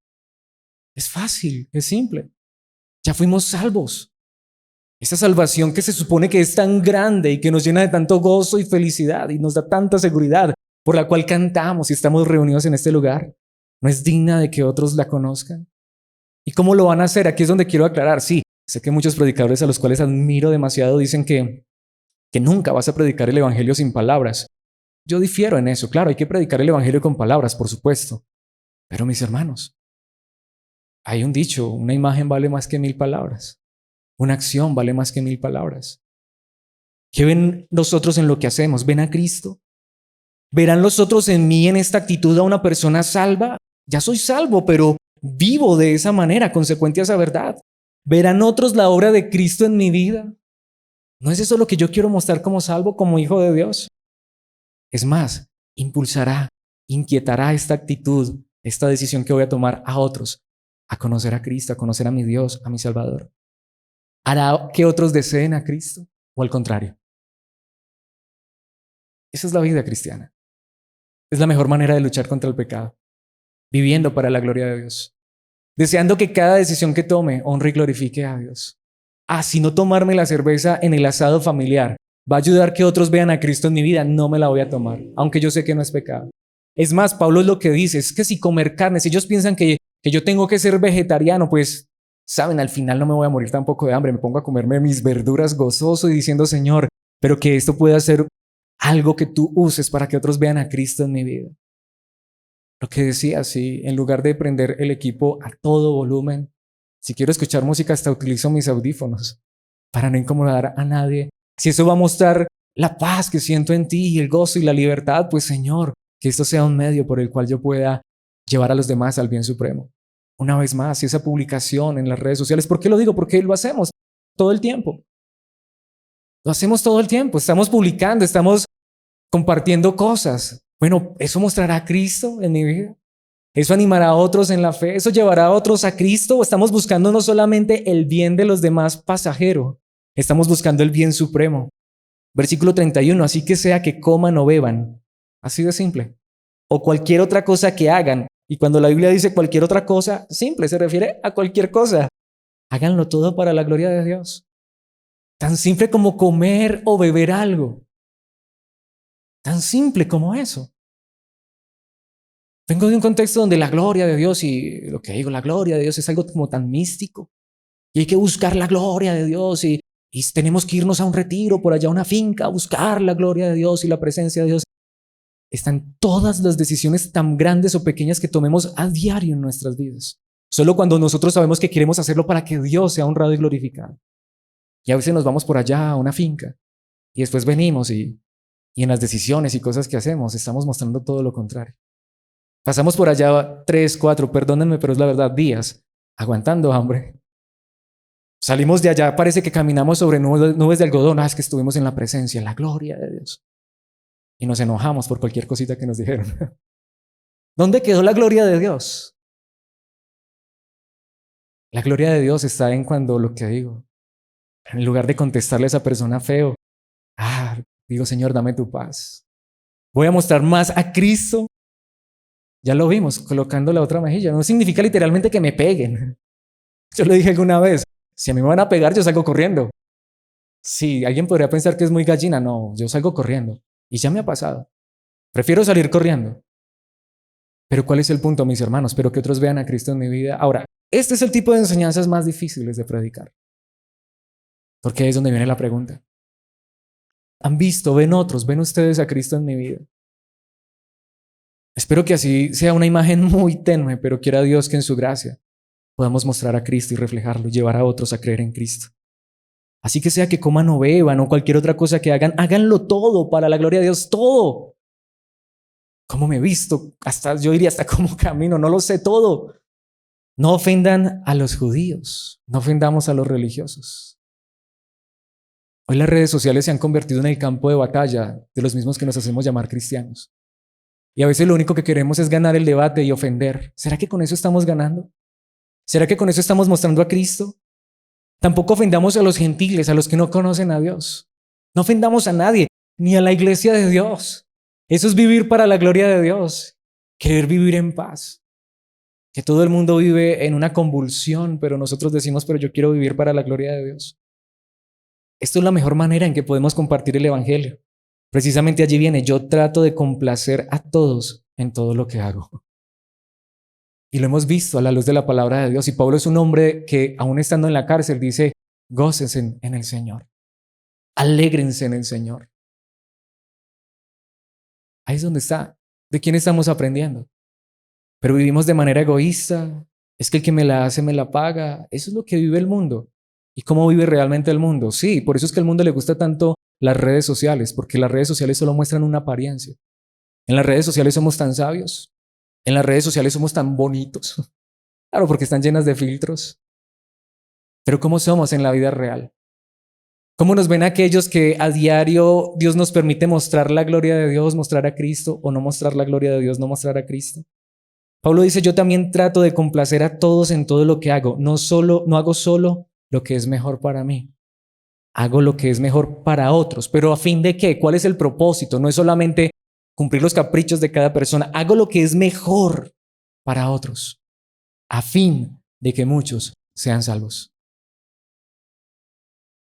Es fácil, es simple. Ya fuimos salvos. Esa salvación que se supone que es tan grande y que nos llena de tanto gozo y felicidad y nos da tanta seguridad, por la cual cantamos y estamos reunidos en este lugar, ¿no es digna de que otros la conozcan? ¿Y cómo lo van a hacer? Aquí es donde quiero aclarar. Sí, sé que muchos predicadores a los cuales admiro demasiado dicen que nunca vas a predicar el Evangelio sin palabras. Yo difiero en eso. Claro, hay que predicar el Evangelio con palabras, por supuesto. Pero mis hermanos, hay un dicho, una imagen vale más que 1000 palabras. Una acción vale más que 1000 palabras. ¿Qué ven nosotros en lo que hacemos? ¿Ven a Cristo? ¿Verán los otros en mí en esta actitud a una persona salva? Ya soy salvo, pero vivo de esa manera, consecuente a esa verdad. ¿Verán otros la obra de Cristo en mi vida? ¿No es eso lo que yo quiero mostrar como salvo, como hijo de Dios? Es más, impulsará, inquietará esta actitud, esta decisión que voy a tomar a otros, a conocer a Cristo, a conocer a mi Dios, a mi Salvador. ¿Hará que otros deseen a Cristo o al contrario? Esa es la vida cristiana. Es la mejor manera de luchar contra el pecado, viviendo para la gloria de Dios, deseando que cada decisión que tome honre y glorifique a Dios. Si no tomarme la cerveza en el asado familiar va a ayudar que otros vean a Cristo en mi vida, no me la voy a tomar, aunque yo sé que no es pecado. Es más, Pablo es lo que dice, es que si comer carne, si ellos piensan que yo tengo que ser vegetariano, pues saben, al final no me voy a morir tampoco de hambre, me pongo a comerme mis verduras gozoso y diciendo, Señor, pero que esto pueda ser algo que tú uses para que otros vean a Cristo en mi vida. Lo que decía, si en lugar de prender el equipo a todo volumen, si quiero escuchar música hasta utilizo mis audífonos para no incomodar a nadie. Si eso va a mostrar la paz que siento en ti y el gozo y la libertad, pues Señor, que esto sea un medio por el cual yo pueda llevar a los demás al bien supremo. una vez más, esa publicación en las redes sociales. ¿Por qué lo digo? Porque lo hacemos todo el tiempo. Lo hacemos todo el tiempo. Estamos publicando, estamos compartiendo cosas. Bueno, ¿eso mostrará a Cristo en mi vida? ¿Eso animará a otros en la fe? ¿Eso llevará a otros a Cristo? ¿O estamos buscando no solamente el bien de los demás pasajero? Estamos buscando el bien supremo. Versículo 31, así que sea que coman o beban. Así de simple. O cualquier otra cosa que hagan. Y cuando la Biblia dice cualquier otra cosa, simple, se refiere a cualquier cosa. Háganlo todo para la gloria de Dios. Tan simple como comer o beber algo. Tan simple como eso. Vengo de un contexto donde la gloria de Dios, y lo que digo, la gloria de Dios es algo como tan místico. Y hay que buscar la gloria de Dios y tenemos que irnos a un retiro por allá, a una finca, a buscar la gloria de Dios y la presencia de Dios. Están todas las decisiones tan grandes o pequeñas que tomemos a diario en nuestras vidas. Solo cuando nosotros sabemos que queremos hacerlo para que Dios sea honrado y glorificado. Y a veces nos vamos por allá a una finca y después venimos y en las decisiones y cosas que hacemos estamos mostrando todo lo contrario. Pasamos por allá 3, 4, perdónenme, pero es la verdad, días aguantando hambre. Salimos de allá, parece que caminamos sobre nubes de algodón. Es que estuvimos en la presencia, en la gloria de Dios. Y nos enojamos por cualquier cosita que nos dijeron. ¿Dónde quedó la gloria de Dios? La gloria de Dios está en cuando lo que digo, en lugar de contestarle a esa persona feo, digo, Señor, dame tu paz. Voy a mostrar más a Cristo. Ya lo vimos, colocando la otra mejilla. No significa literalmente que me peguen. Yo lo dije alguna vez. Si a mí me van a pegar, yo salgo corriendo. Sí, alguien podría pensar que es muy gallina. No, yo salgo corriendo. Y ya me ha pasado. Prefiero salir corriendo. Pero ¿cuál es el punto, mis hermanos? Espero que otros vean a Cristo en mi vida. Ahora, este es el tipo de enseñanzas más difíciles de predicar. Porque ahí es donde viene la pregunta. ¿Han visto, ven otros, ven ustedes a Cristo en mi vida? Espero que así sea una imagen muy tenue, pero quiera Dios que en su gracia podamos mostrar a Cristo y reflejarlo y llevar a otros a creer en Cristo. Así que sea que coman o beban o cualquier otra cosa que hagan, háganlo todo para la gloria de Dios, todo. ¿Cómo me he visto? Yo diría hasta cómo camino, no lo sé todo. No ofendan a los judíos, no ofendamos a los religiosos. Hoy las redes sociales se han convertido en el campo de batalla de los mismos que nos hacemos llamar cristianos. Y a veces lo único que queremos es ganar el debate y ofender. ¿Será que con eso estamos ganando? ¿Será que con eso estamos mostrando a Cristo? Tampoco ofendamos a los gentiles, a los que no conocen a Dios. No ofendamos a nadie, ni a la iglesia de Dios. Eso es vivir para la gloria de Dios. Querer vivir en paz. Que todo el mundo vive en una convulsión, pero nosotros decimos, pero yo quiero vivir para la gloria de Dios. Esto es la mejor manera en que podemos compartir el evangelio. Precisamente allí viene, yo trato de complacer a todos en todo lo que hago. Y lo hemos visto a la luz de la palabra de Dios. Y Pablo es un hombre que, aún estando en la cárcel, dice, gócense en el Señor. Alégrense en el Señor. Ahí es donde está. ¿De quién estamos aprendiendo? Pero vivimos de manera egoísta. Es que el que me la hace, me la paga. Eso es lo que vive el mundo. ¿Y cómo vive realmente el mundo? Sí, por eso es que al mundo le gusta tanto las redes sociales, porque las redes sociales solo muestran una apariencia. En las redes sociales somos tan sabios. En las redes sociales somos tan bonitos. Claro, porque están llenas de filtros. Pero ¿cómo somos en la vida real? ¿Cómo nos ven aquellos que a diario Dios nos permite mostrar la gloria de Dios, mostrar a Cristo, o no mostrar la gloria de Dios, no mostrar a Cristo? Pablo dice, yo también trato de complacer a todos en todo lo que hago. No hago solo lo que es mejor para mí. Hago lo que es mejor para otros. ¿Pero a fin de qué? ¿Cuál es el propósito? No es solamente cumplir los caprichos de cada persona. Hago lo que es mejor para otros, a fin de que muchos sean salvos.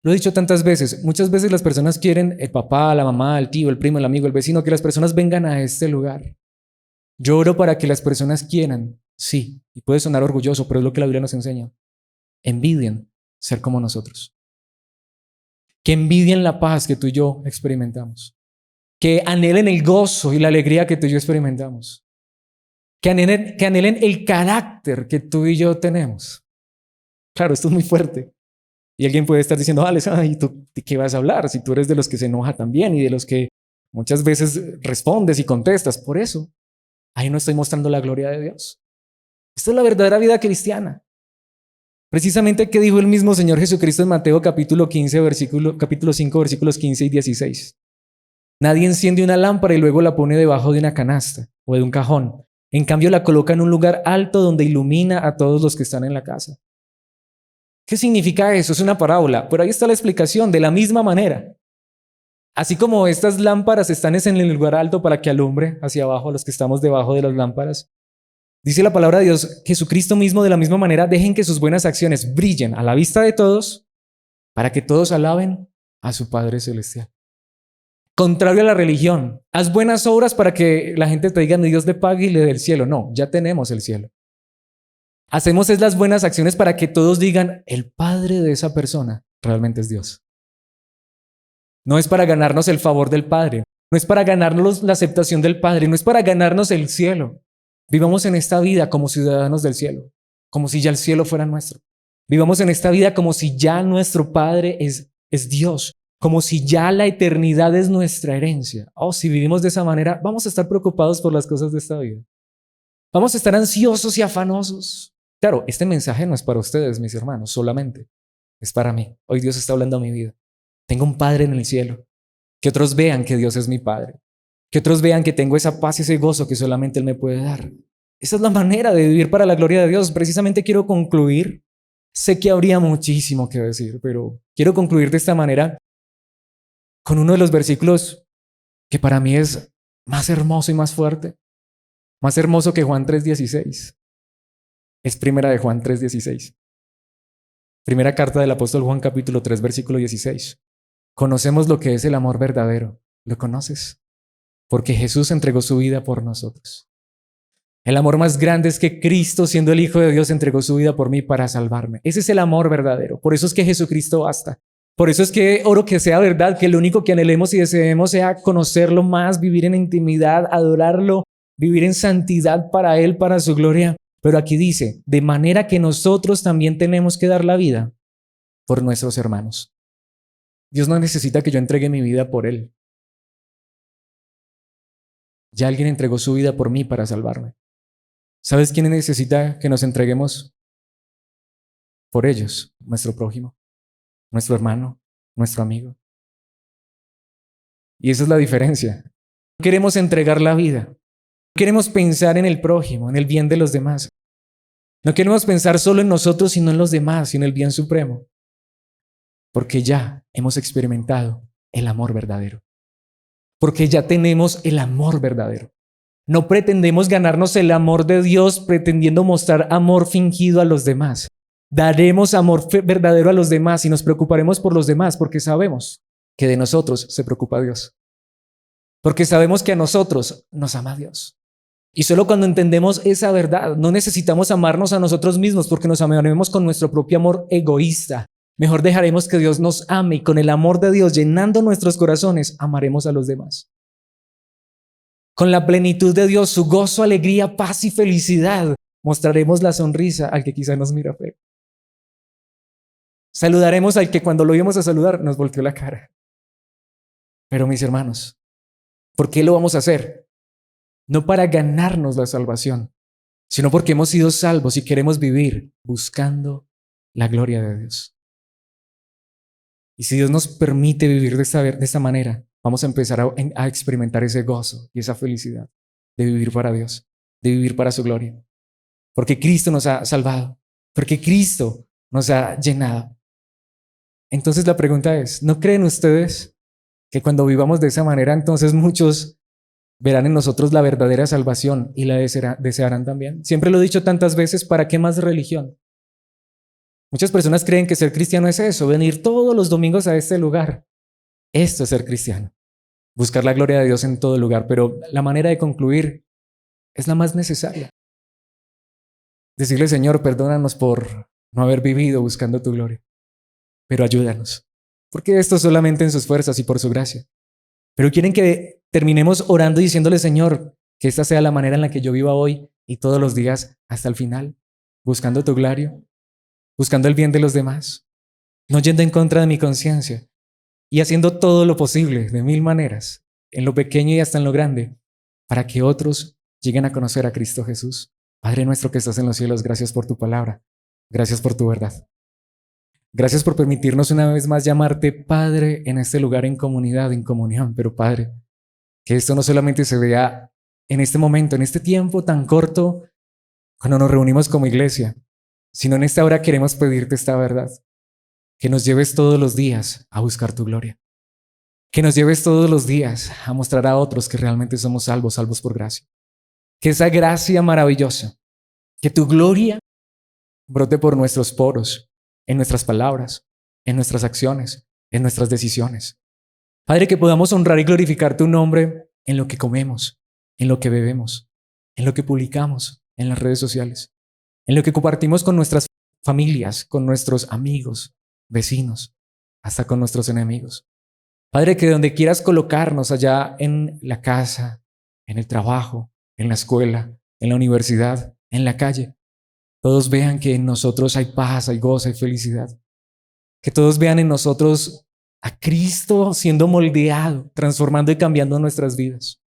Lo he dicho tantas veces. Muchas veces las personas quieren, el papá, la mamá, el tío, el primo, el amigo, el vecino, que las personas vengan a este lugar. Yo oro para que las personas quieran, sí, y puede sonar orgulloso, pero es lo que la Biblia nos enseña. Envidien ser como nosotros. Que envidien la paz que tú y yo experimentamos. Que anhelen el gozo y la alegría que tú y yo experimentamos. Que anhelen el carácter que tú y yo tenemos. Claro, esto es muy fuerte. Y alguien puede estar diciendo, Alex, ¿y tú de qué vas a hablar? Si tú eres de los que se enoja también y de los que muchas veces respondes y contestas. Por eso, ahí no estoy mostrando la gloria de Dios. Esta es la verdadera vida cristiana. Precisamente que dijo el mismo Señor Jesucristo en Mateo capítulo 5, versículos 15 y 16. Nadie enciende una lámpara y luego la pone debajo de una canasta o de un cajón. En cambio, la coloca en un lugar alto donde ilumina a todos los que están en la casa. ¿Qué significa eso? Es una parábola, pero ahí está la explicación. De la misma manera, así como estas lámparas están en el lugar alto para que alumbre hacia abajo a los que estamos debajo de las lámparas, dice la palabra de Dios, Jesucristo mismo de la misma manera, dejen que sus buenas acciones brillen a la vista de todos para que todos alaben a su Padre Celestial. Contrario a la religión, haz buenas obras para que la gente te diga, Dios le pague y le dé el cielo. No, ya tenemos el cielo. Hacemos es las buenas acciones para que todos digan, el Padre de esa persona realmente es Dios. No es para ganarnos el favor del Padre, no es para ganarnos la aceptación del Padre, no es para ganarnos el cielo. Vivamos en esta vida como ciudadanos del cielo, como si ya el cielo fuera nuestro. Vivamos en esta vida como si ya nuestro Padre es Dios, como si ya la eternidad es nuestra herencia. Si vivimos de esa manera, vamos a estar preocupados por las cosas de esta vida. Vamos a estar ansiosos y afanosos. Claro, este mensaje no es para ustedes, mis hermanos, solamente. Es para mí. Hoy Dios está hablando a mi vida. Tengo un Padre en el cielo. Que otros vean que Dios es mi Padre. Que otros vean que tengo esa paz y ese gozo que solamente Él me puede dar. Esa es la manera de vivir para la gloria de Dios. Precisamente quiero concluir. Sé que habría muchísimo que decir, pero quiero concluir de esta manera con uno de los versículos que para mí es más hermoso y más fuerte. Más hermoso que Juan 3:16. Es primera de Juan 3:16. Primera carta del apóstol Juan capítulo 3 versículo 16. Conocemos lo que es el amor verdadero. ¿Lo conoces? Porque Jesús entregó su vida por nosotros. El amor más grande es que Cristo, siendo el Hijo de Dios, entregó su vida por mí para salvarme. Ese es el amor verdadero. Por eso es que Jesucristo basta. Por eso es que oro que sea verdad, que lo único que anhelemos y deseemos sea conocerlo más, vivir en intimidad, adorarlo, vivir en santidad para Él, para su gloria. Pero aquí dice, de manera que nosotros también tenemos que dar la vida por nuestros hermanos. Dios no necesita que yo entregue mi vida por Él. Ya alguien entregó su vida por mí para salvarme. ¿Sabes quién necesita que nos entreguemos por ellos? Nuestro prójimo, nuestro hermano, nuestro amigo. Y esa es la diferencia. No queremos entregar la vida. No queremos pensar en el prójimo, en el bien de los demás. No queremos pensar solo en nosotros, sino en los demás y en el bien supremo. Porque ya hemos experimentado el amor verdadero. Porque ya tenemos el amor verdadero. No pretendemos ganarnos el amor de Dios pretendiendo mostrar amor fingido a los demás. Daremos amor verdadero a los demás y nos preocuparemos por los demás porque sabemos que de nosotros se preocupa Dios. Porque sabemos que a nosotros nos ama Dios. Y solo cuando entendemos esa verdad, no necesitamos amarnos a nosotros mismos porque nos amaremos con nuestro propio amor egoísta. Mejor dejaremos que Dios nos ame y con el amor de Dios llenando nuestros corazones, amaremos a los demás. Con la plenitud de Dios, su gozo, alegría, paz y felicidad, mostraremos la sonrisa al que quizá nos mira feo. Saludaremos al que cuando lo íbamos a saludar nos volteó la cara. Pero mis hermanos, ¿por qué lo vamos a hacer? No para ganarnos la salvación, sino porque hemos sido salvos y queremos vivir buscando la gloria de Dios. Y si Dios nos permite vivir de esta manera, vamos a empezar a experimentar ese gozo y esa felicidad de vivir para Dios, de vivir para su gloria. Porque Cristo nos ha salvado, porque Cristo nos ha llenado. Entonces la pregunta es, ¿no creen ustedes que cuando vivamos de esa manera, entonces muchos verán en nosotros la verdadera salvación y la desearán también? Siempre lo he dicho tantas veces, ¿para qué más religión? Muchas personas creen que ser cristiano es eso, venir todos los domingos a este lugar. Esto es ser cristiano, buscar la gloria de Dios en todo lugar, pero la manera de concluir es la más necesaria. Decirle, Señor, perdónanos por no haber vivido buscando tu gloria, pero ayúdanos, porque esto solamente en sus fuerzas y por su gracia. Pero quieren que terminemos orando y diciéndole, Señor, que esta sea la manera en la que yo viva hoy y todos los días hasta el final, buscando tu gloria, buscando el bien de los demás, no yendo en contra de mi conciencia y haciendo todo lo posible de mil maneras, en lo pequeño y hasta en lo grande, para que otros lleguen a conocer a Cristo Jesús, Padre nuestro que estás en los cielos, gracias por tu palabra, gracias por tu verdad. Gracias por permitirnos una vez más llamarte Padre en este lugar, en comunidad, en comunión. Pero Padre, que esto no solamente se vea en este momento, en este tiempo tan corto, cuando nos reunimos como iglesia, sino en esta hora queremos pedirte esta verdad, que nos lleves todos los días a buscar tu gloria, que nos lleves todos los días a mostrar a otros que realmente somos salvos, salvos por gracia. Que esa gracia maravillosa, que tu gloria brote por nuestros poros, en nuestras palabras, en nuestras acciones, en nuestras decisiones. Padre, que podamos honrar y glorificar tu nombre en lo que comemos, en lo que bebemos, en lo que publicamos en las redes sociales, en lo que compartimos con nuestras familias, con nuestros amigos, vecinos, hasta con nuestros enemigos. Padre, que donde quieras colocarnos, allá en la casa, en el trabajo, en la escuela, en la universidad, en la calle, todos vean que en nosotros hay paz, hay gozo, hay felicidad. Que todos vean en nosotros a Cristo siendo moldeado, transformando y cambiando nuestras vidas.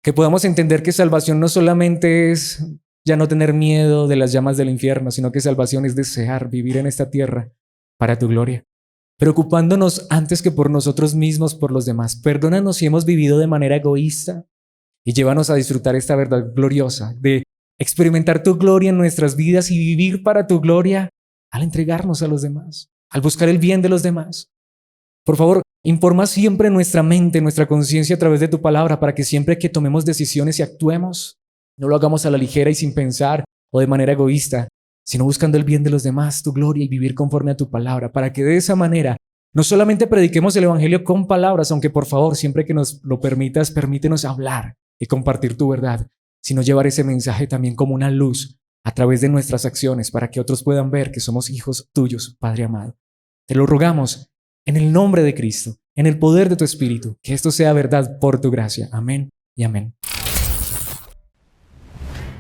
Que podamos entender que salvación no solamente es ya no tener miedo de las llamas del infierno, sino que salvación es desear vivir en esta tierra para tu gloria, preocupándonos antes que por nosotros mismos, por los demás. Perdónanos si hemos vivido de manera egoísta y llévanos a disfrutar esta verdad gloriosa de experimentar tu gloria en nuestras vidas y vivir para tu gloria al entregarnos a los demás, al buscar el bien de los demás. Por favor, informa siempre nuestra mente, nuestra conciencia a través de tu palabra para que siempre que tomemos decisiones y actuemos, no lo hagamos a la ligera y sin pensar o de manera egoísta, sino buscando el bien de los demás, tu gloria y vivir conforme a tu palabra, para que de esa manera no solamente prediquemos el evangelio con palabras, aunque por favor, siempre que nos lo permitas, permítenos hablar y compartir tu verdad, sino llevar ese mensaje también como una luz a través de nuestras acciones para que otros puedan ver que somos hijos tuyos, Padre amado. Te lo rogamos en el nombre de Cristo, en el poder de tu Espíritu, que esto sea verdad por tu gracia. Amén y amén.